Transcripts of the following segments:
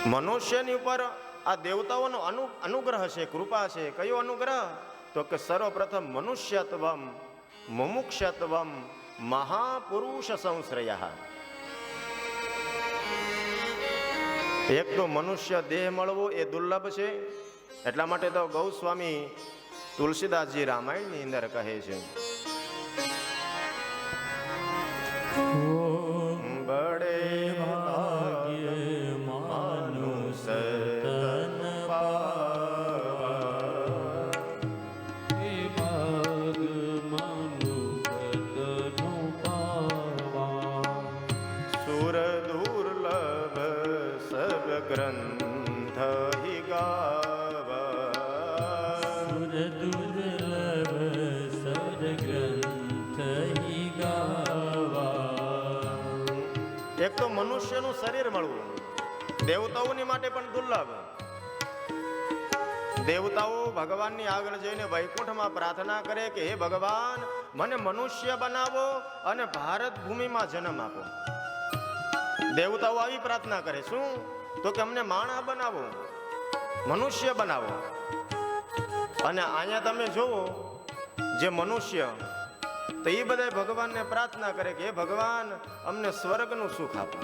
મનુષ્યની ઉપર આ દેવતાઓનો અનુગ્રહ છે, કૃપા છે. કયો અનુગ્રહ? તો કે સર્વપ્રથમ મનુષ્યત્વમ મુમુક્ષત્વમ મહાપુરુષ સંશ્રય. એક તો મનુષ્ય દેહ મળવો એ દુર્લભ છે. એટલા માટે તો ગૌસ્વામી તુલસીદાસજી રામાયણની અંદર કહે છે, બડે ભાગ્ય માનુષ તન પાવા, ભાગ માનુષ તન પાવા, સુર દુર્લભ સબ ગ્રંથ હિ ગાવા, સુર દુર્લભ સબ ગ્રંથ હિ ગાવા. એક તો મનુષ્યનું શરીર મળવું દેવતાઓની માટે પણ દુર્લભ. દેવતાઓ ભગવાનની આગળ જઈને વૈકુંઠમાં પ્રાર્થના કરે કે હે ભગવાન, મને મનુષ્ય બનાવો અને ભારત ભૂમિમાં જન્મ આપો. દેવતાઓ આવી પ્રાર્થના કરે. શું? તો કે અમને માણસ બનાવો, મનુષ્ય બનાવો. અને અહીંયા તમે જોવો જે મનુષ્ય, તો એ બધા ભગવાનને પ્રાર્થના કરે કે હે ભગવાન, અમને સ્વર્ગનું સુખ આપો.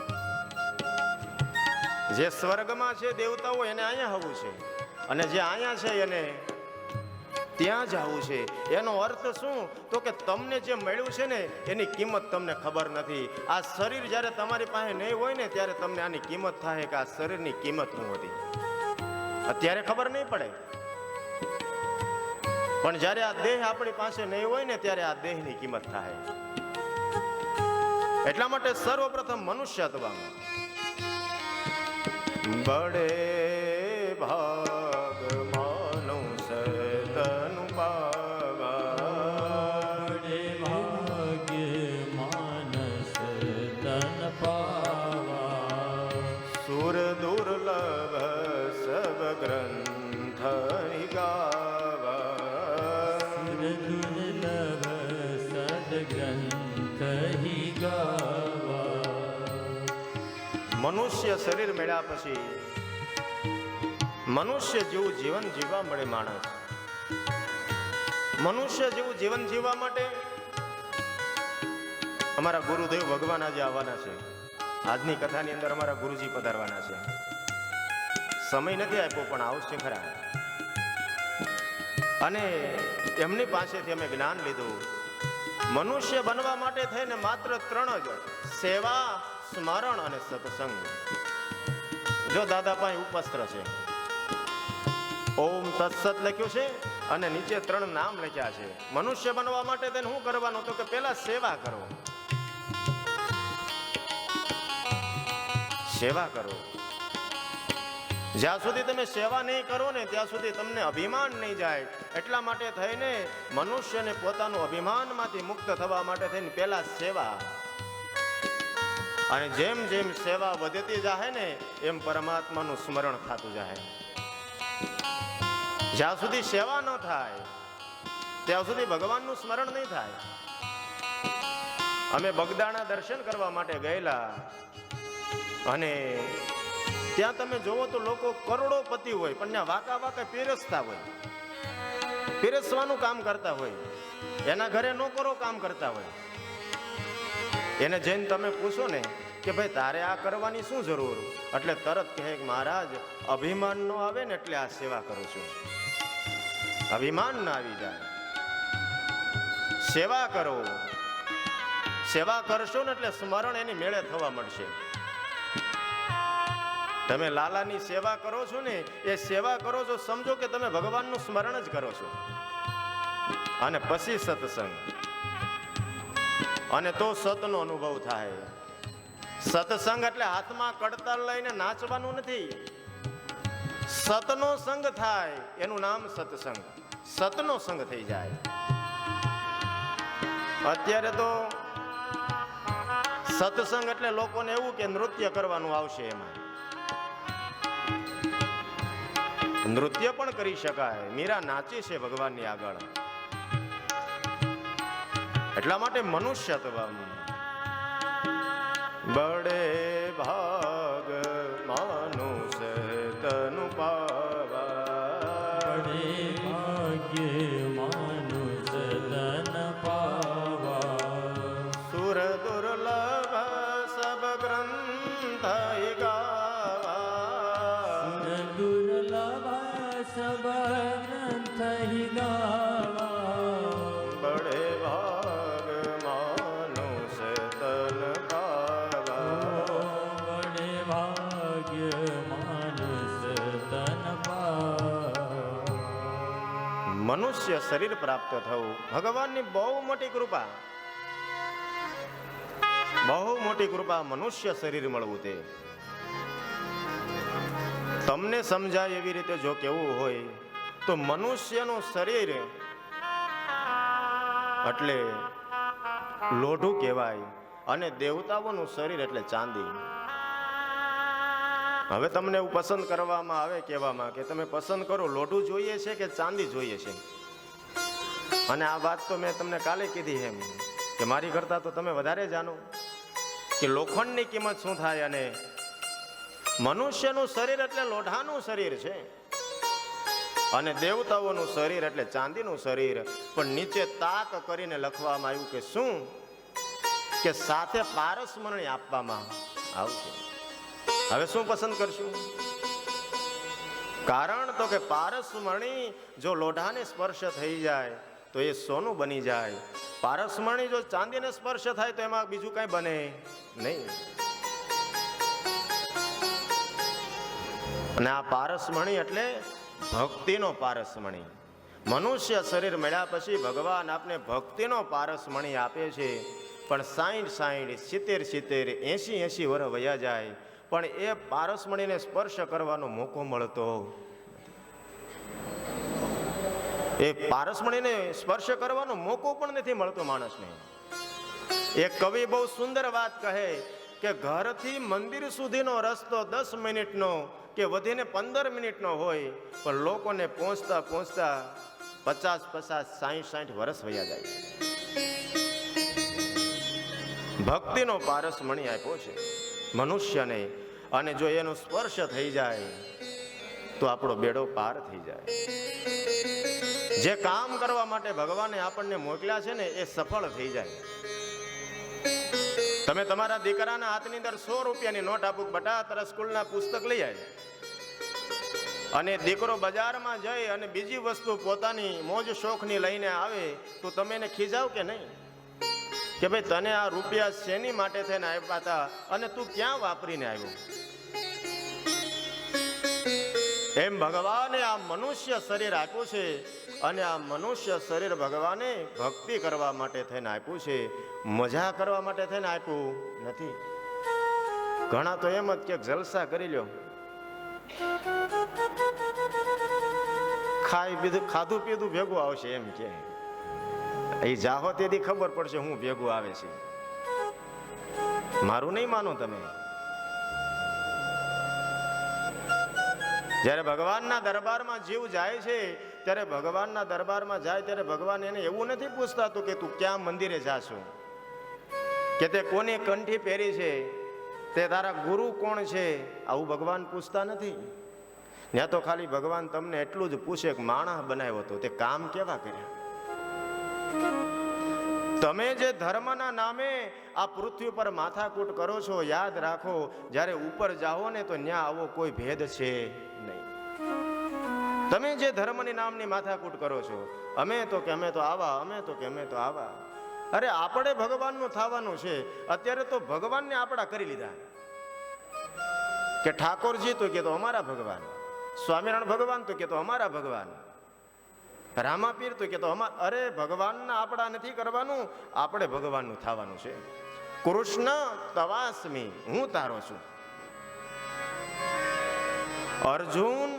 જે સ્વર્ગમાં છે દેવતાઓ, એને અહીંયા આવવું છે, અને જે અહીંયા છે એને ત્યાં જવું છે. એનો અર્થ શું? તો કે તમને જે મળ્યું છે ને એની કિંમત તમને ખબર નથી. આ શરીર જ્યારે તમારી પાસે નહીં હોય ને ત્યારે તમને આની કિંમત થાય કે આ શરીરની કિંમત શું હતી. અત્યારે ખબર નહીં પડે, પણ જ્યારે આ દેહ આપણી પાસે નહીં હોય ને ત્યારે આ દેહની કિંમત થાય. એટલા માટે સર્વપ્રથમ મનુષ્યત્વમાં બડે ભાગ માનુષ તનુ પાવા, બડે ભાગ્ય માનસ તન પાવા, સુર દુર્લભ સબ ગ્રંથ હિ ગાવા, દુર્લભ સદગ્રંથ હિ ગાવા. મનુષ્ય શરીર મળ્યા પછી મનુષ્ય જેવું જીવન જીવવા મળે. માણસ મનુષ્ય જેવું જીવન જીવવા માટે અમારા ગુરુદેવ ભગવાન આજે આવવાના છે. આજની કથાની અંદર અમારા ગુરુજી પધારવાના છે. સમય નથી આપ્યો પણ આવશે ખરા. અને એમની પાસેથી અમે જ્ઞાન લીધું. મનુષ્ય બનવા માટે થઈને માત્ર 3 જ: સેવા, સ્મરણ અને સત્સંગ. જો દાદા પાસે ઉપસ્ત્ર છે, ઓમ તત્સત લખ્યું છે અને નીચે 3 નામ લખ્યા છે. મનુષ્ય બનવા માટે તેને શું કરવાનું? તો કે પહેલા સેવા કરો. સેવા કરો. જ્યાં સુધી તમે સેવા નહીં કરો ને ત્યાં સુધી તમને અભિમાન નહીં જાય. એટલા માટે થઈને મનુષ્યને પોતાનું અભિમાનમાંથી મુક્ત થવા માટે થઈને પહેલા સેવા. અને જેમ જેમ સેવા વધતી જાય ને એમ પરમાત્માનું સ્મરણ થતું જાય. જ્યાં સુધી સેવા ન થાય ત્યાં સુધી ભગવાનનું સ્મરણ નહીં થાય. અમે બગદાણા દર્શન કરવા માટે ગયેલા, અને ત્યાં તમે જોવો તો લોકો કરોડોપતિ હોય પણ ત્યાં વાંકા વાંકા પીરસતા હોય, પીરસવાનું કામ કરતા હોય, એના ઘરે નોકરો કામ કરતા હોય. એને જઈને તમે પૂછો ને કે ભાઈ તારે આ કરવાની શું જરૂર, એટલે તરત કહે કે મહારાજ, અભિમાન ન આવે ને એટલે આ સેવા કરું છું. અભિમાન ના આવી જાય. સેવા કરો. સેવા કરશો ને એટલે સ્મરણ એની મેળે થવા મળશે. તમે લાલાની સેવા કરો છો ને એ સેવા કરો છો, સમજો કે તમે ભગવાનનું સ્મરણ જ કરો છો. અને પછી સત્સંગ, અને તો સતનો અનુભવ થાય. સત્સંગ એટલે હાથમાં કડતાલ લઈને નાચવાનું નથી. સતનો સંગ થાય એનું નામ સત્સંગ. સતનો સંગ થઈ જાય. અત્યારે તો સત્સંગ એટલે લોકોને એવું કે નૃત્ય કરવાનું આવશે. એમાં નૃત્ય પણ કરી શકાય. મીરા નાચી છે ભગવાનની આગળ. એટલા માટે મનુષ્યત્વ બડે ભાગ માનુષ થઈ ગાવા સુર દુર્લભ સબગ્રંથ હિ ગાવા બડે ભાગ માનુષ તન પાવા બડે ભાગ્ય માનુષ તન પાવા મનુષ્ય શરીર પ્રાપ્ત થવું ભગવાનની બહુ મોટી કૃપા, બહુ મોટી કૃપા. મનુષ્ય શરીર મળવું તે તમને સમજાય એવી રીતે જો કેવું હોય તો મનુષ્યનું શરીર એટલે લોઢું કહેવાય અને દેવતાઓનું શરીર એટલે ચાંદી. હવે તમને એવું પસંદ કરવામાં આવે કહેવામાં કે તમે પસંદ કરો લોઢું જોઈએ છે કે ચાંદી જોઈએ છે. અને આ વાત તો મેં તમને કાલે કીધી એમ કે મારી કરતા તો તમે વધારે જાણો કે લોખંડની કિંમત શું થાય. અને મનુષ્યનું શરીર એટલે લોઢાનું શરીર છે અને દેવતાઓનું શરીર એટલે ચાંદીનું શરીર. પણ નીચે તાક કરીને લખવામાં આવ્યું કે શું કે સાથે પારસમરણી આપવામાં આવશે. હવે શું પસંદ કરશું? કારણ તો કે પારસમરણી જો લોઢાને સ્પર્શ થઈ જાય તો એ સોનું બની જાય. પારસમરણી જો ચાંદીને સ્પર્શ થાય તો એમાં બીજું કઈ બને નહીં. અને આ પારસમણી એટલે ભક્તિનો પારસમણી. મનુષ્ય શરીર મળ્યા પછી ભગવાન આપને ભક્તિનો પારસમણી આપે છે. પણ 60-60, 70-70, 80-80 વર્ષ વયા જાય પણ એ પારસમણીને સ્પર્શ કરવાનો મોકો મળતો, એ પારસમણીને સ્પર્શ કરવાનો મોકો પણ નથી મળતો માણસને. એક કવિ બહુ સુંદર વાત કહે કે ઘરથી મંદિર સુધીનો રસ્તો 10 મિનિટનો કે વધીને 15 મિનિટનો હોય પણ લોકોને પહોંચતા પહોંચતા 50-50, 60-60 વર્ષ વયા જાય. ભક્તિનો પારસમણી આપ્યો છે મનુષ્યને અને જો એનો સ્પર્શ થઈ જાય તો આપણો બેડો પાર થઈ જાય. જે કામ કરવા માટે ભગવાને આપણને મોકલ્યા છે ને એ સફળ થઈ જાય. તમે તમારા દીકરાના હાથની અંદર 100 રૂપિયાની નોટ આપો, બટા તારા સ્કૂલના પુસ્તક લઈ આવે અને દીકરો બજારમાં જઈ અને બીજી વસ્તુ પોતાની મોજ શોખની લઈને આવે તો તમે એને ખીજાવ કે નહીં કે ભાઈ તને આ રૂપિયા શેની માટે થઈને આપ્યા હતા અને તું ક્યાં વાપરીને આવ્યો? એમ ભગવાને આ મનુષ્ય શરીર આપ્યું છે અને આ મનુષ્ય શરીર ભગવાને ભક્તિ કરવા માટે થઈને આપ્યું છે, મજા કરવા માટે થઈને આપ્યું નથી. ઘણા તો એમ જ કે જલસા કરી લ્યો, ખાધું પીધું ભેગું આવશે એમ કે એ જાહો તેથી ખબર પડશે હું ભેગું આવે છે. મારું નહીં માનો તમે. જ્યારે ભગવાનના દરબારમાં જીવ જાય છે ત્યારે ભગવાનના દરબારમાં જાય ત્યારે ભગવાન એને એવું નથી પૂછતા કે તું ક્યાં મંદિરે જાશો, કે તે કોની કંઠી પહેરી છે, તે તારા ગુરુ કોણ છે, આવું ભગવાન પૂછતા નથી. ત્યાં તો ખાલી ભગવાન તમને એટલું જ પૂછે કે માણસ બનાવ્યો હતો, તે કામ કેવા કર્યા. તમે જે ધર્મના નામે આ પૃથ્વી ઉપર માથાકૂટ કરો છો, યાદ રાખો જ્યારે ઉપર જાઓ ને તો ન્યા આવો કોઈ ભેદ છે નહીં. તમે જે ધર્મની નામની માથાકૂટ કરો છો, અમે તો કે અમે તો આવા, અમે તો કે અમે તો આવા. અરે આપણે ભગવાનનું થવાનું છે. અત્યારે તો ભગવાનને આપણા કરી લીધા કે ઠાકોરજી તો કે તો અમારા ભગવાન, સ્વામિનારાયણ ભગવાન તો કે તો અમારા ભગવાન, રામાપીર તો કે તો અમારા. અરે ભગવાનના આપણા નથી કરવાનું, આપણે ભગવાનનું થવાનું છે. કૃષ્ણ તવાસ્મી, હું તારો છું. અર્જુન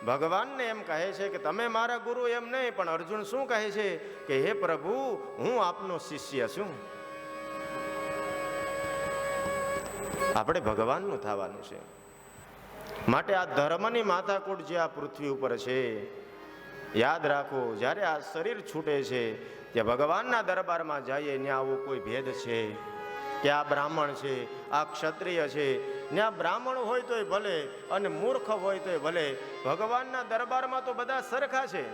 ભગવાનને એમ કહે છે કે તમે મારા ગુરુ એમ નહીં, પણ અર્જુન શું કહે છે કે હે પ્રભુ હું આપનો શિષ્ય છું. આપણે ભગવાનનું થવાનું છે. માટે આ ધર્મની માથાકૂટ જે આ પૃથ્વી ઉપર છે, યાદ રાખો જ્યારે આ શરીર છૂટે છે કે ભગવાનના દરબારમાં જઈએ ત્યાં આવો કોઈ ભેદ છે કે આ બ્રાહ્મણ છે, આ ક્ષત્રિય છે. ત્યાં બ્રાહ્મણ હોય તોય ભલે અને મૂર્ખ હોય તોય ભલે, ભગવાનના દરબારમાં તો બધા સરખા છે.